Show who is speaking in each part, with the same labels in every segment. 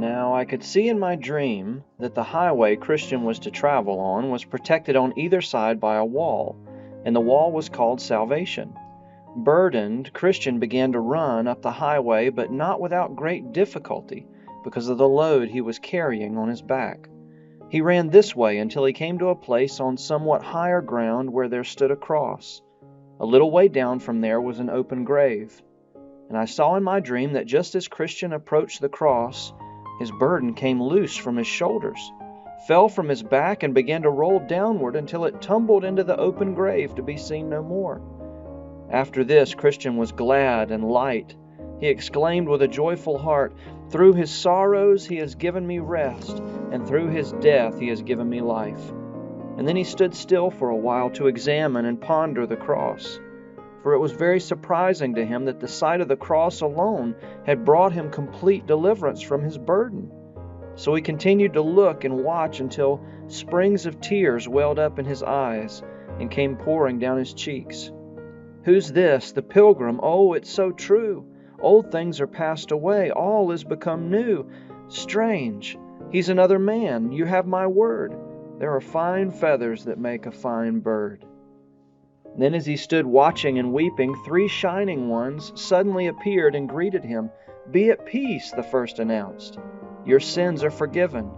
Speaker 1: Now I could see in my dream that the highway Christian was to travel on was protected on either side by a wall, and the wall was called salvation. Burdened, Christian began to run up the highway, but not without great difficulty because of the load he was carrying on his back. He ran this way until he came to a place on somewhat higher ground where there stood a cross. A little way down from there was an open grave. And I saw in my dream that just as Christian approached the cross, his burden came loose from his shoulders, fell from his back, and began to roll downward until it tumbled into the open grave to be seen no more. After this, Christian was glad and light. He exclaimed with a joyful heart, "Through his sorrows he has given me rest, and through his death he has given me life." And then he stood still for a while to examine and ponder the cross. For it was very surprising to him that the sight of the cross alone had brought him complete deliverance from his burden. So he continued to look and watch until springs of tears welled up in his eyes and came pouring down his cheeks. "Who's this? The pilgrim? Oh, it's so true. Old things are passed away. All is become new. Strange. He's another man. You have my word. There are fine feathers that make a fine bird." Then as he stood watching and weeping, 3 shining ones suddenly appeared and greeted him. "Be at peace," the first announced. "Your sins are forgiven."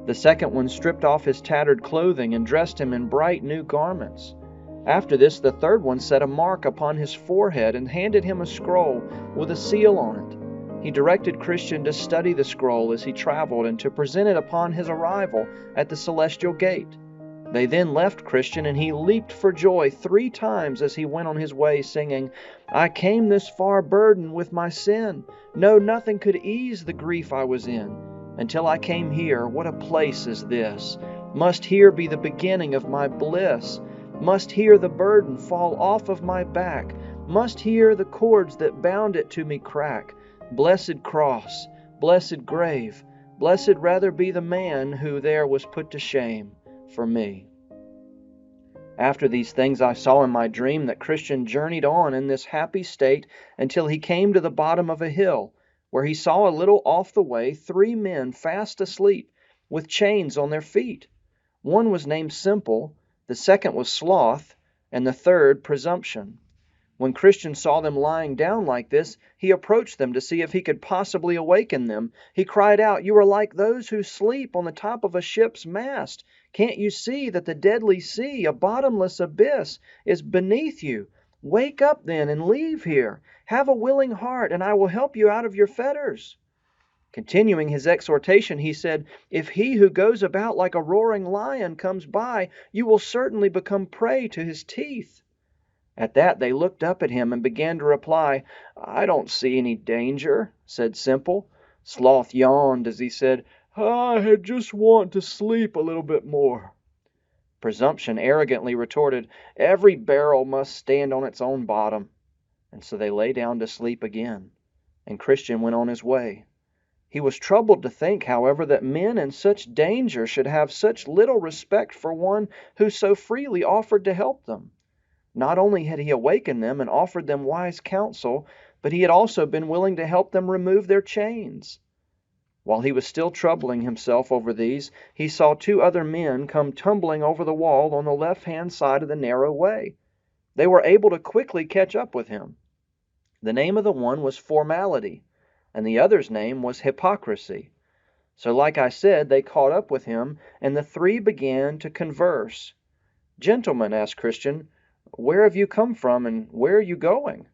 Speaker 1: The second one stripped off his tattered clothing and dressed him in bright new garments. After this, the third one set a mark upon his forehead and handed him a scroll with a seal on it. He directed Christian to study the scroll as he traveled and to present it upon his arrival at the celestial gate. They then left Christian, and he leaped for joy 3 times as he went on his way, singing, "I came this far burdened with my sin. No, nothing could ease the grief I was in. Until I came here, what a place is this! Must here be the beginning of my bliss. Must here the burden fall off of my back. Must here the cords that bound it to me crack. Blessed cross, blessed grave, blessed rather be the man who there was put to shame for me." After these things I saw in my dream that Christian journeyed on in this happy state until he came to the bottom of a hill, where he saw a little off the way 3 men fast asleep, with chains on their feet. One was named Simple, the second was Sloth, and the third Presumption. When Christian saw them lying down like this, he approached them to see if he could possibly awaken them. He cried out, "You are like those who sleep on the top of a ship's mast. Can't you see that the deadly sea, a bottomless abyss, is beneath you? Wake up then and leave here. Have a willing heart, and I will help you out of your fetters." Continuing his exhortation, he said, "If he who goes about like a roaring lion comes by, you will certainly become prey to his teeth." At that they looked up at him and began to reply. "I don't see any danger," said Simple. Sloth yawned as he said, "I had just want to sleep a little bit more." Presumption arrogantly retorted, "Every barrel must stand on its own bottom." And so they lay down to sleep again, and Christian went on his way. He was troubled to think, however, that men in such danger should have such little respect for one who so freely offered to help them. Not only had he awakened them and offered them wise counsel, but he had also been willing to help them remove their chains. While he was still troubling himself over these, he saw 2 other men come tumbling over the wall on the left-hand side of the narrow way. They were able to quickly catch up with him. The name of the one was Formality, and the other's name was Hypocrisy. So like I said, they caught up with him, and the 3 began to converse. "Gentlemen," asked Christian, "where have you come from, and where are you going?"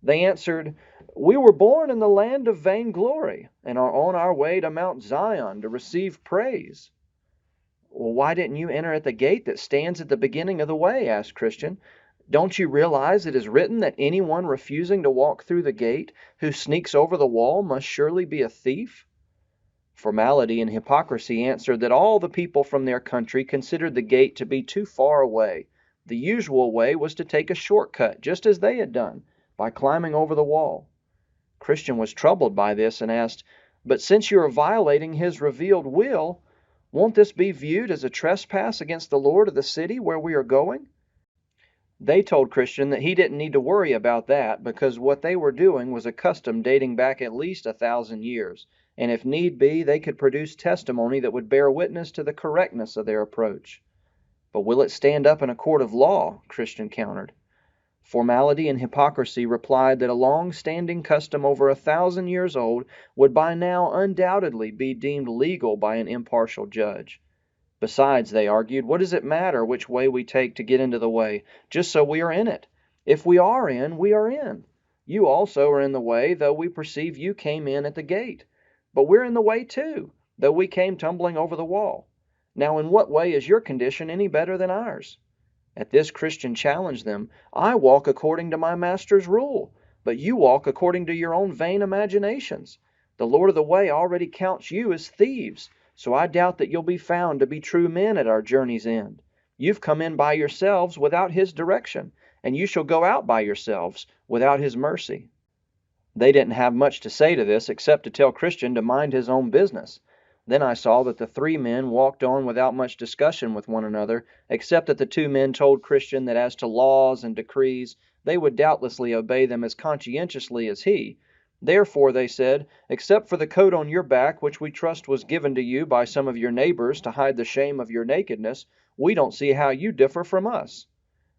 Speaker 1: They answered, "We were born in the land of vainglory, and are on our way to Mount Zion to receive praise." "Well, why didn't you enter at the gate that stands at the beginning of the way?" asked Christian. "Don't you realize it is written that anyone refusing to walk through the gate, who sneaks over the wall, must surely be a thief?" Formality and Hypocrisy answered that all the people from their country considered the gate to be too far away. The usual way was to take a shortcut, just as they had done, by climbing over the wall. Christian was troubled by this and asked, "But since you are violating his revealed will, won't this be viewed as a trespass against the Lord of the city where we are going?" They told Christian that he didn't need to worry about that because what they were doing was a custom dating back at least 1,000 years, and if need be, they could produce testimony that would bear witness to the correctness of their approach. But will it stand up in a court of law? Christian countered. Formality and hypocrisy replied that a long-standing custom over 1,000 years old would by now undoubtedly be deemed legal by an impartial judge. Besides, they argued, what does it matter which way we take to get into the way, just so we are in it? If we are in, we are in. You also are in the way, though we perceive you came in at the gate. But we're in the way too, though we came tumbling over the wall. Now in what way is your condition any better than ours? At this Christian challenged them, I walk according to my master's rule, but you walk according to your own vain imaginations. The Lord of the way already counts you as thieves, so I doubt that you'll be found to be true men at our journey's end. You've come in by yourselves without his direction, and you shall go out by yourselves without his mercy. They didn't have much to say to this except to tell Christian to mind his own business. Then I saw that the three men walked on without much discussion with one another, except that the two men told Christian that as to laws and decrees, they would doubtlessly obey them as conscientiously as he. Therefore, they said, except for the coat on your back, which we trust was given to you by some of your neighbors to hide the shame of your nakedness, we don't see how you differ from us.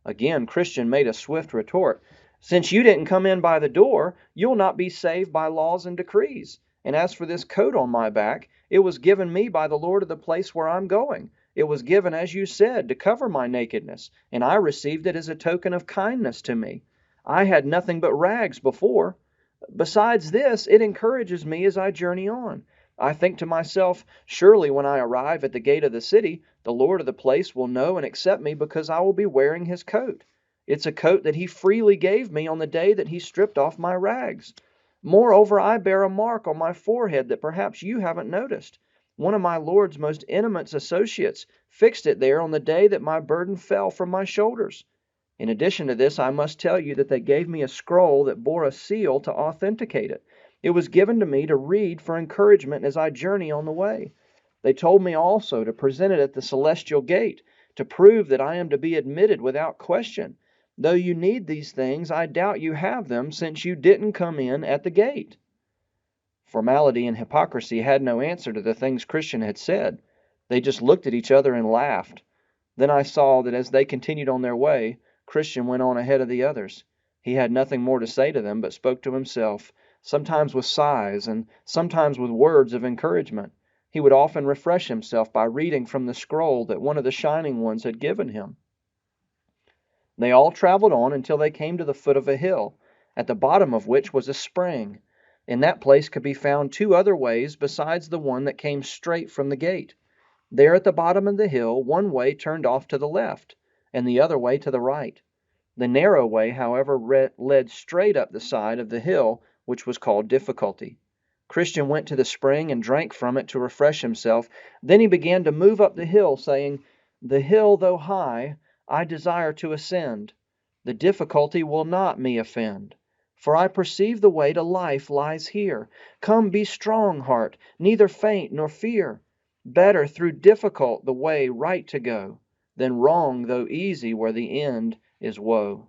Speaker 1: Again, Christian made a swift retort. Since you didn't come in by the door, you'll not be saved by laws and decrees. And as for this coat on my back, it was given me by the Lord of the place where I'm going. It was given, as you said, to cover my nakedness, and I received it as a token of kindness to me. I had nothing but rags before. Besides this, it encourages me as I journey on. I think to myself, surely when I arrive at the gate of the city, the Lord of the place will know and accept me because I will be wearing his coat. It's a coat that he freely gave me on the day that he stripped off my rags. Moreover, I bear a mark on my forehead that perhaps you haven't noticed. One of my Lord's most intimate associates fixed it there on the day that my burden fell from my shoulders. In addition to this, I must tell you that they gave me a scroll that bore a seal to authenticate it. It was given to me to read for encouragement as I journey on the way. They told me also to present it at the celestial gate, to prove that I am to be admitted without question. Though you need these things, I doubt you have them, since you didn't come in at the gate. Formality and hypocrisy had no answer to the things Christian had said. They just looked at each other and laughed. Then I saw that as they continued on their way, Christian went on ahead of the others. He had nothing more to say to them, but spoke to himself, sometimes with sighs and sometimes with words of encouragement. He would often refresh himself by reading from the scroll that one of the shining ones had given him. They all traveled on until they came to the foot of a hill, at the bottom of which was a spring. In that place could be found two other ways besides the one that came straight from the gate. There at the bottom of the hill, one way turned off to the left, and the other way to the right. The narrow way, however, led straight up the side of the hill, which was called Difficulty. Christian went to the spring and drank from it to refresh himself. Then he began to move up the hill, saying, The hill, though high, I desire to ascend. The difficulty will not me offend. For I perceive the way to life lies here. Come, be strong, heart, neither faint nor fear. Better through difficult the way right to go, than wrong though easy where the end is woe.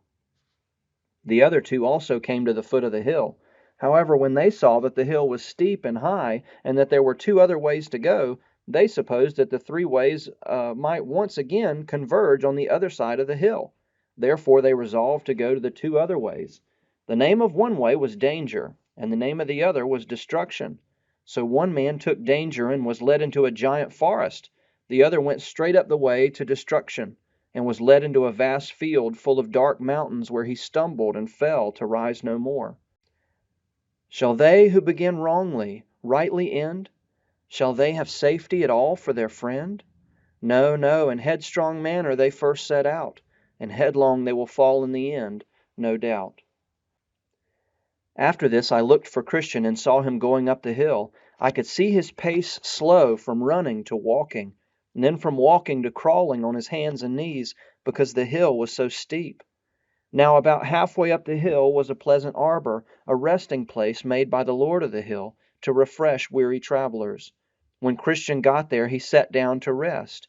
Speaker 1: The other two also came to the foot of the hill. However, when they saw that the hill was steep and high, and that there were two other ways to go, they supposed that the three ways might once again converge on the other side of the hill. Therefore they resolved to go to the two other ways. The name of one way was Danger, and the name of the other was Destruction. So one man took Danger and was led into a giant forest. The other went straight up the way to Destruction, and was led into a vast field full of dark mountains, where he stumbled and fell to rise no more. Shall they who begin wrongly rightly end? Shall they have safety at all for their friend? No, no, in headstrong manner they first set out, and headlong they will fall in the end, no doubt. After this I looked for Christian and saw him going up the hill. I could see his pace slow from running to walking, and then from walking to crawling on his hands and knees, because the hill was so steep. Now about halfway up the hill was a pleasant arbor, a resting place made by the Lord of the hill, to refresh weary travelers. When Christian got there, he sat down to rest.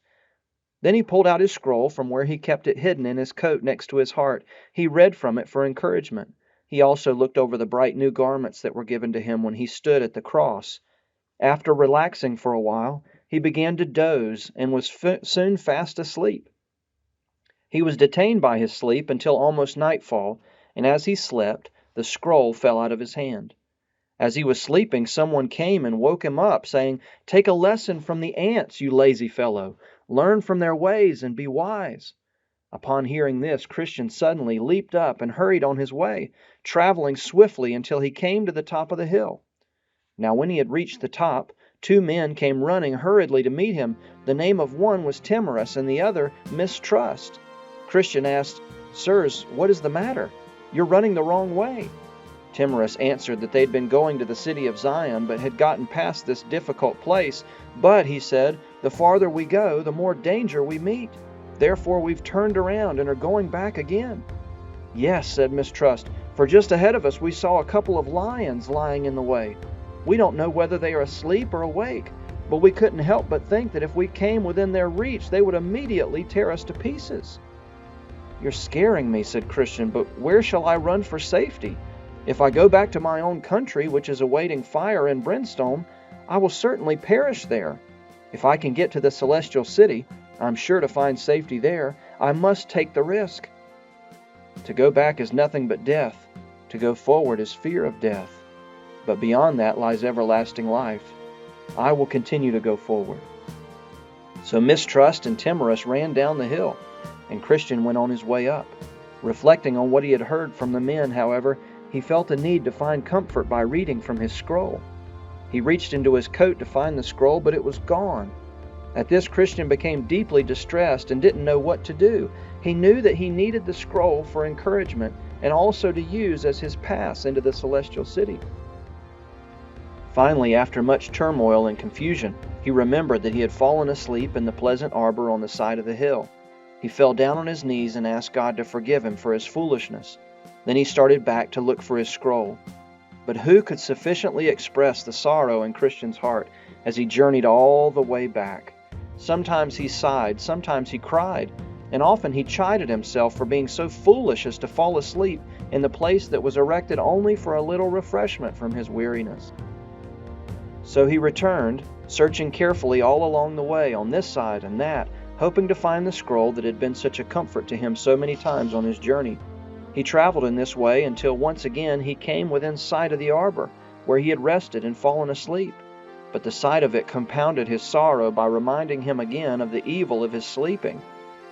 Speaker 1: Then he pulled out his scroll from where he kept it hidden in his coat next to his heart. He read from it for encouragement. He also looked over the bright new garments that were given to him when he stood at the cross. After relaxing for a while, he began to doze and was soon fast asleep. He was detained by his sleep until almost nightfall, and as he slept, the scroll fell out of his hand. As he was sleeping, someone came and woke him up, saying, "Take a lesson from the ants, you lazy fellow. Learn from their ways and be wise." Upon hearing this, Christian suddenly leaped up and hurried on his way, traveling swiftly until he came to the top of the hill. Now when he had reached the top, two men came running hurriedly to meet him. The name of one was Timorous and the other Mistrust. Christian asked, "Sirs, what is the matter? You're running the wrong way." Timorous answered that they'd been going to the city of Zion, but had gotten past this difficult place. "But," he said, "the farther we go, the more danger we meet. Therefore we've turned around and are going back again." "Yes," said Mistrust, "for just ahead of us we saw a couple of lions lying in the way. We don't know whether they are asleep or awake, but we couldn't help but think that if we came within their reach, they would immediately tear us to pieces." "You're scaring me," said Christian, "but where shall I run for safety? If I go back to my own country, which is awaiting fire and brimstone, I will certainly perish there. If I can get to the celestial city, I'm sure to find safety there. I must take the risk. To go back is nothing but death. To go forward is fear of death. But beyond that lies everlasting life. I will continue to go forward." So Mistrust and Timorous ran down the hill, and Christian went on his way up. Reflecting on what he had heard from the men, however, he felt a need to find comfort by reading from his scroll. He reached into his coat to find the scroll, but it was gone. At this, Christian became deeply distressed and didn't know what to do. He knew that he needed the scroll for encouragement and also to use as his pass into the celestial city. Finally, after much turmoil and confusion, he remembered that he had fallen asleep in the pleasant arbor on the side of the hill. He fell down on his knees and asked God to forgive him for his foolishness. Then he started back to look for his scroll. But who could sufficiently express the sorrow in Christian's heart as he journeyed all the way back? Sometimes he sighed, sometimes he cried, and often he chided himself for being so foolish as to fall asleep in the place that was erected only for a little refreshment from his weariness. So he returned, searching carefully all along the way, on this side and that, hoping to find the scroll that had been such a comfort to him so many times on his journey. He traveled in this way until once again he came within sight of the arbor, where he had rested and fallen asleep. But the sight of it compounded his sorrow by reminding him again of the evil of his sleeping.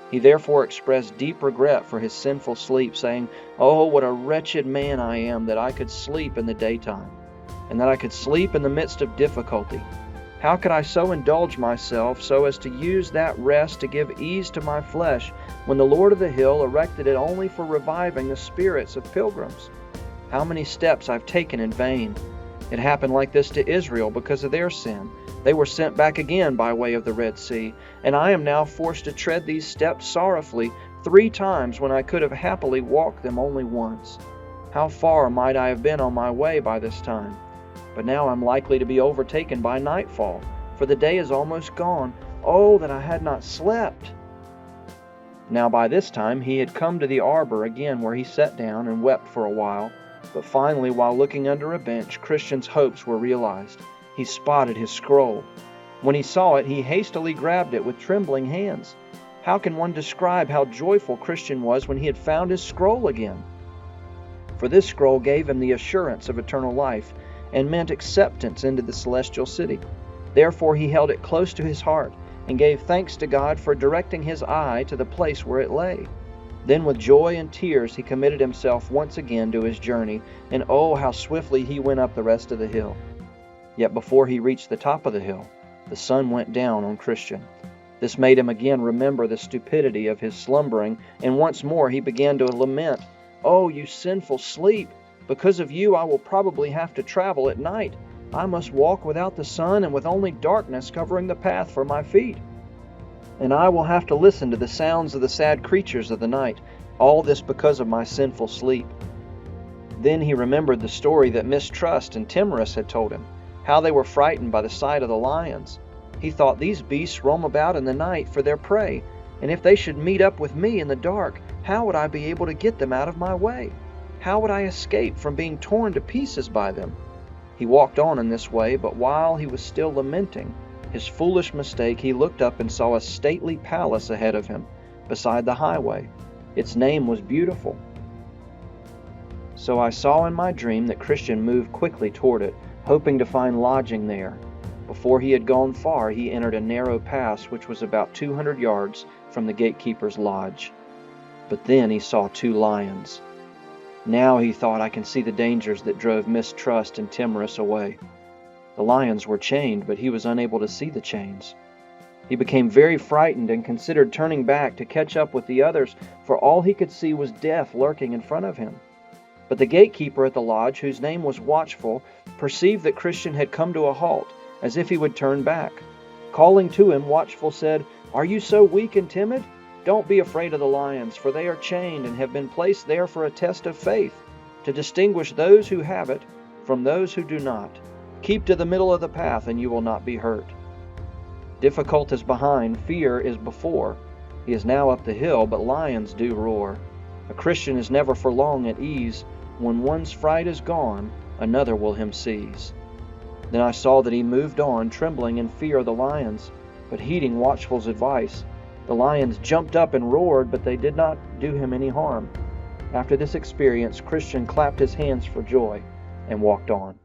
Speaker 1: He therefore expressed deep regret for his sinful sleep, saying, "Oh, what a wretched man I am, that I could sleep in the daytime, and that I could sleep in the midst of difficulty. How could I so indulge myself so as to use that rest to give ease to my flesh, when the Lord of the hill erected it only for reviving the spirits of pilgrims? How many steps I've taken in vain! It happened like this to Israel because of their sin. They were sent back again by way of the Red Sea, and I am now forced to tread these steps sorrowfully 3 times when I could have happily walked them only once. How far might I have been on my way by this time? But now I'm likely to be overtaken by nightfall, for the day is almost gone. Oh, that I had not slept!" Now by this time he had come to the arbor again, where he sat down and wept for a while. But finally, while looking under a bench, Christian's hopes were realized. He spotted his scroll. When he saw it, he hastily grabbed it with trembling hands. How can one describe how joyful Christian was when he had found his scroll again? For this scroll gave him the assurance of eternal life, and meant acceptance into the celestial city. Therefore he held it close to his heart, and gave thanks to God for directing his eye to the place where it lay. Then with joy and tears he committed himself once again to his journey, and oh, how swiftly he went up the rest of the hill. Yet before he reached the top of the hill, the sun went down on Christian. This made him again remember the stupidity of his slumbering, and once more he began to lament, "Oh, you sinful sleep! Because of you I will probably have to travel at night. I must walk without the sun and with only darkness covering the path for my feet. And I will have to listen to the sounds of the sad creatures of the night. All this because of my sinful sleep." Then he remembered the story that Mistrust and Timorous had told him, how they were frightened by the sight of the lions. He thought, these beasts roam about in the night for their prey, and if they should meet up with me in the dark, how would I be able to get them out of my way? How would I escape from being torn to pieces by them? He walked on in this way, but while he was still lamenting his foolish mistake, he looked up and saw a stately palace ahead of him, beside the highway. Its name was Beautiful. So I saw in my dream that Christian moved quickly toward it, hoping to find lodging there. Before he had gone far, he entered a narrow pass which was about 200 yards from the gatekeeper's lodge. But then he saw 2 lions. Now he thought, I can see the dangers that drove mistrust and timorous away. The lions were chained, but he was unable to see the chains. He became very frightened and considered turning back to catch up with the others, for all he could see was death lurking in front of him. But the gatekeeper at the lodge, whose name was Watchful, perceived that Christian had come to a halt, as if he would turn back. Calling to him, Watchful said, "Are you so weak and timid? Don't be afraid of the lions, for they are chained and have been placed there for a test of faith, to distinguish those who have it from those who do not. Keep to the middle of the path, and you will not be hurt." Difficult is behind, fear is before. He is now up the hill, but lions do roar. A Christian is never for long at ease. When one's fright is gone, another will him seize. Then I saw that he moved on, trembling in fear of the lions, but heeding Watchful's advice. The lions jumped up and roared, but they did not do him any harm. After this experience, Christian clapped his hands for joy and walked on.